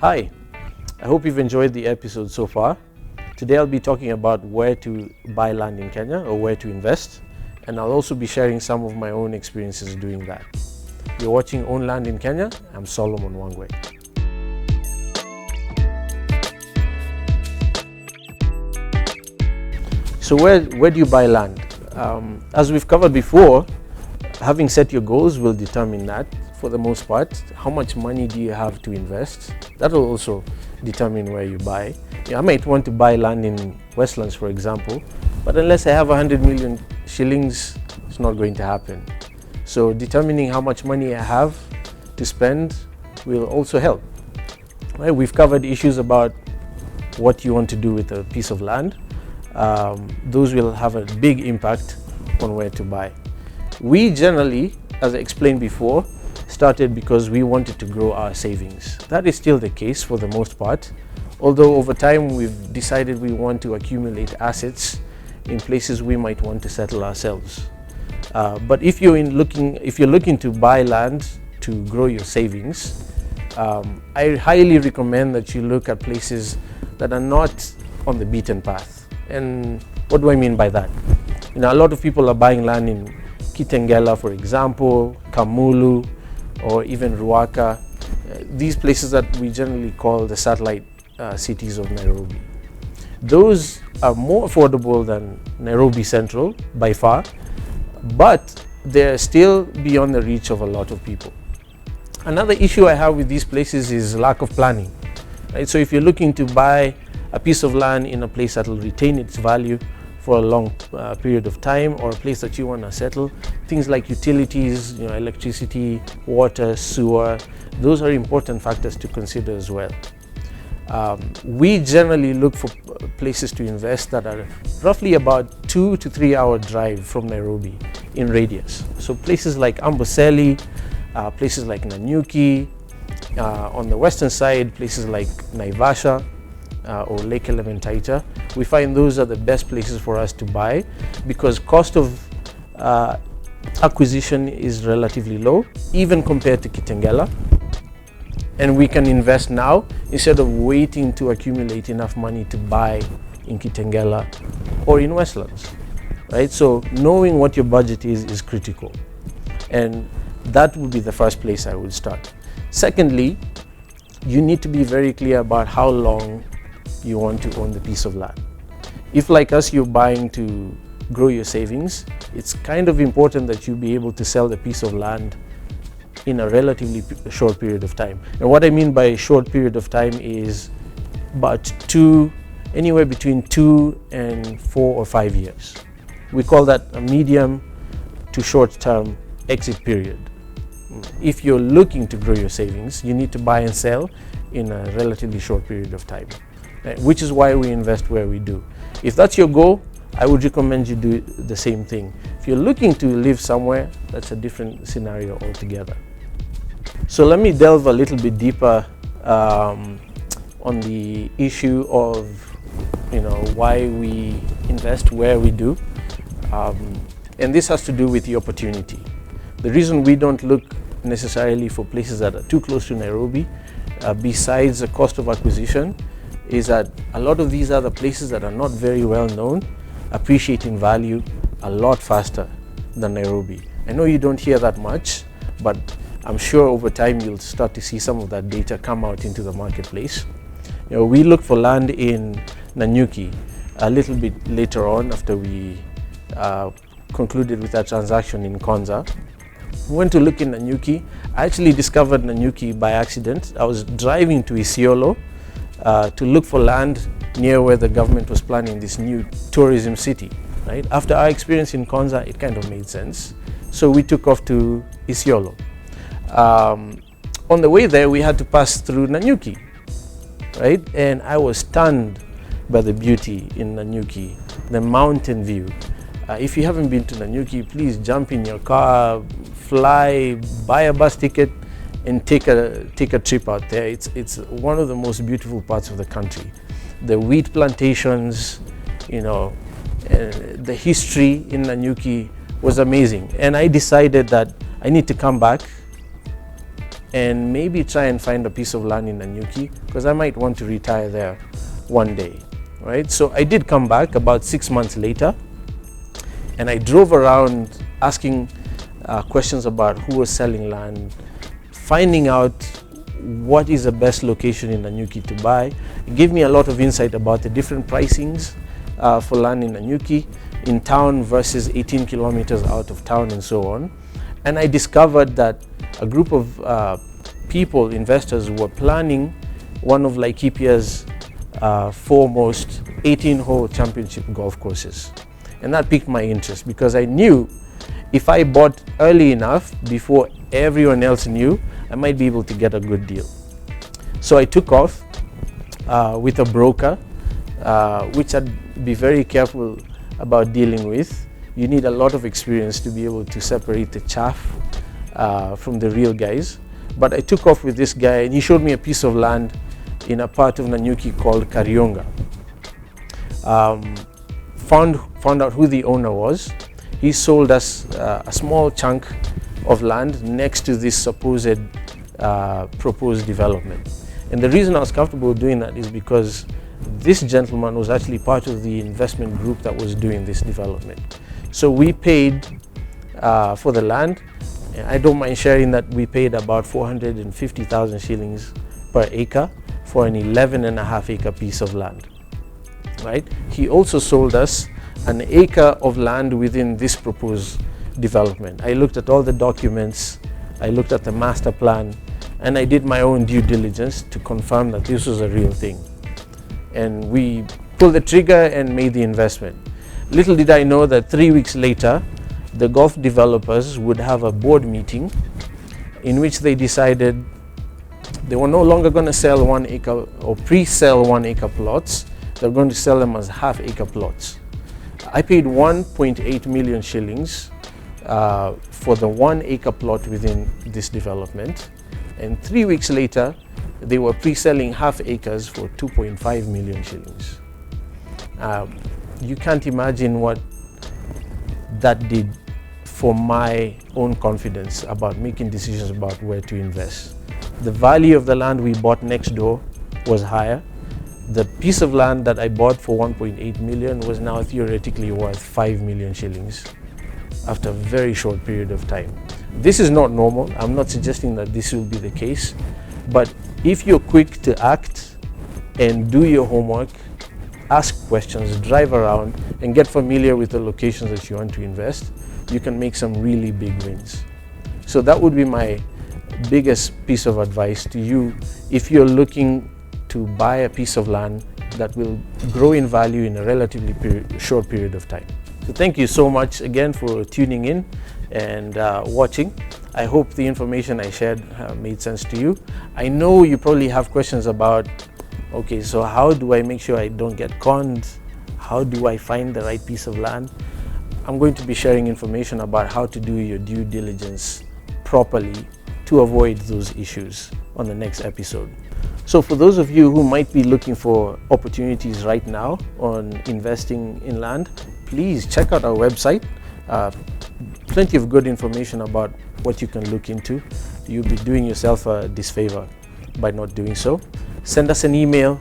Hi, I hope you've enjoyed the episode so far. Today I'll be talking about where to buy land in Kenya or where to invest, and I'll also be sharing some of my own experiences doing that. You're watching Own Land in Kenya. I'm Solomon Wangwe. So where do you buy land? As we've covered before, having set your goals will determine that for the most part. How much money do you have to invest? That will also determine where you buy. I might want to buy land in Westlands, for example, but unless I have 100 million shillings, it's not going to happen. So determining how much money I have to spend will also help. Right? We've covered issues about what you want to do with a piece of land. Those will have a big impact on where to buy. We generally, as I explained before, started because we wanted to grow our savings. That is still the case for the most part, although over time we've decided we want to accumulate assets in places we might want to settle ourselves. But if you're looking to buy land to grow your savings, I highly recommend that you look at places that are not on the beaten path. And what do I mean by that? A lot of people are buying land in Kitengela, for example, Kamulu, or even Ruaka, these places that we generally call the satellite cities of Nairobi. Those are more affordable than Nairobi Central by far, but they're still beyond the reach of a lot of people. Another issue I have with these places is lack of planning. Right? So if you're looking to buy a piece of land in a place that will retain its value for a long period of time, or a place that you want to settle, things like utilities, electricity, water, sewer, those are important factors to consider as well. We generally look for places to invest that are roughly about 2 to 3 hour drive from Nairobi in radius. So places like Amboseli, places like Nanyuki, on the western side, places like Naivasha, or Lake Elementaita, we find those are the best places for us to buy because cost of acquisition is relatively low, even compared to Kitengela, and we can invest now instead of waiting to accumulate enough money to buy in Kitengela or in Westlands. Right? So knowing what your budget is critical, and that would be the first place I would start. Secondly, you need to be very clear about how long you want to own the piece of land. If, like us, you're buying to grow your savings, it's kind of important that you be able to sell the piece of land in a relatively short period of time. And what I mean by short period of time is about anywhere between 2 and 4 or 5 years. We call that a medium to short term exit period. If you're looking to grow your savings, you need to buy and sell in a relatively short period of time, which is why we invest where we do. If that's your goal, I would recommend you do the same thing. If you're looking to live somewhere, that's a different scenario altogether. So let me delve a little bit deeper on the issue of why we invest where we do, and this has to do with the opportunity. The reason we don't look necessarily for places that are too close to Nairobi, besides the cost of acquisition, is that a lot of these other places that are not very well known appreciate in value a lot faster than Nairobi. I know you don't hear that much, but I'm sure over time you'll start to see some of that data come out into the marketplace. We look for land in Nanyuki a little bit later on after we concluded with that transaction in Konza. We went to look in Nanyuki. I actually discovered Nanyuki by accident. I was driving to Isiolo to look for land near where the government was planning this new tourism city. Right? After our experience in Konza, it kind of made sense. So we took off to Isiolo. On the way there, we had to pass through Nanyuki, right? And I was stunned by the beauty in Nanyuki, the mountain view. If you haven't been to Nanyuki, please jump in your car, fly, buy a bus ticket, and take a trip out there. It's one of the most beautiful parts of the country. The wheat plantations, the history in Nanyuki was amazing. And I decided that I need to come back and maybe try and find a piece of land in Nanyuki, because I might want to retire there one day, right? So I did come back about 6 months later, and I drove around asking questions about who was selling land, finding out what is the best location in Nanyuki to buy. It gave me a lot of insight about the different pricings for land in Nanyuki, in town versus 18 kilometers out of town, and so on. And I discovered that a group of people, investors, were planning one of Laikipia's foremost 18-hole championship golf courses. And that piqued my interest, because I knew if I bought early enough, before everyone else knew, I might be able to get a good deal. So I took off with a broker, which I'd be very careful about dealing with. You need a lot of experience to be able to separate the chaff from the real guys. But I took off with this guy, and he showed me a piece of land in a part of Nanyuki called Karionga. Found out who the owner was. He sold us a small chunk of land next to this supposed proposed development. And the reason I was comfortable doing that is because this gentleman was actually part of the investment group that was doing this development. So we paid for the land. I don't mind sharing that we paid about 450,000 shillings per acre for an 11.5 acre piece of land, right? He also sold us an acre of land within this proposed development. I looked at all the documents, I looked at the master plan, and I did my own due diligence to confirm that this was a real thing. And we pulled the trigger and made the investment. Little did I know that 3 weeks later, the golf developers would have a board meeting in which they decided they were no longer going to sell 1 acre or pre-sell 1 acre plots. They're going to sell them as half-acre plots. I paid 1.8 million shillings for the 1 acre plot within this development, and 3 weeks later they were pre-selling half acres for 2.5 million shillings. You can't imagine what that did for my own confidence about making decisions about where to invest. The value of the land we bought next door was higher. The piece of land that I bought for 1.8 million was now theoretically worth 5 million shillings after a very short period of time. This is not normal. I'm not suggesting that this will be the case, but if you're quick to act and do your homework, ask questions, drive around, and get familiar with the locations that you want to invest, you can make some really big wins. So that would be my biggest piece of advice to you if you're looking to buy a piece of land that will grow in value in a relatively short period of time. So thank you so much again for tuning in and watching. I hope the information I shared made sense to you. I know you probably have questions about, okay, so how do I make sure I don't get conned? How do I find the right piece of land? I'm going to be sharing information about how to do your due diligence properly to avoid those issues on the next episode. So for those of you who might be looking for opportunities right now on investing in land, please check out our website. Plenty of good information about what you can look into. You'll be doing yourself a disfavor by not doing so. Send us an email.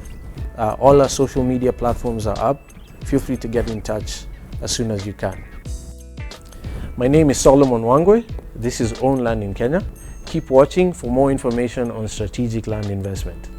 All our social media platforms are up. Feel free to get in touch as soon as you can. My name is Solomon Wangwe. This is Own Land in Kenya. Keep watching for more information on strategic land investment.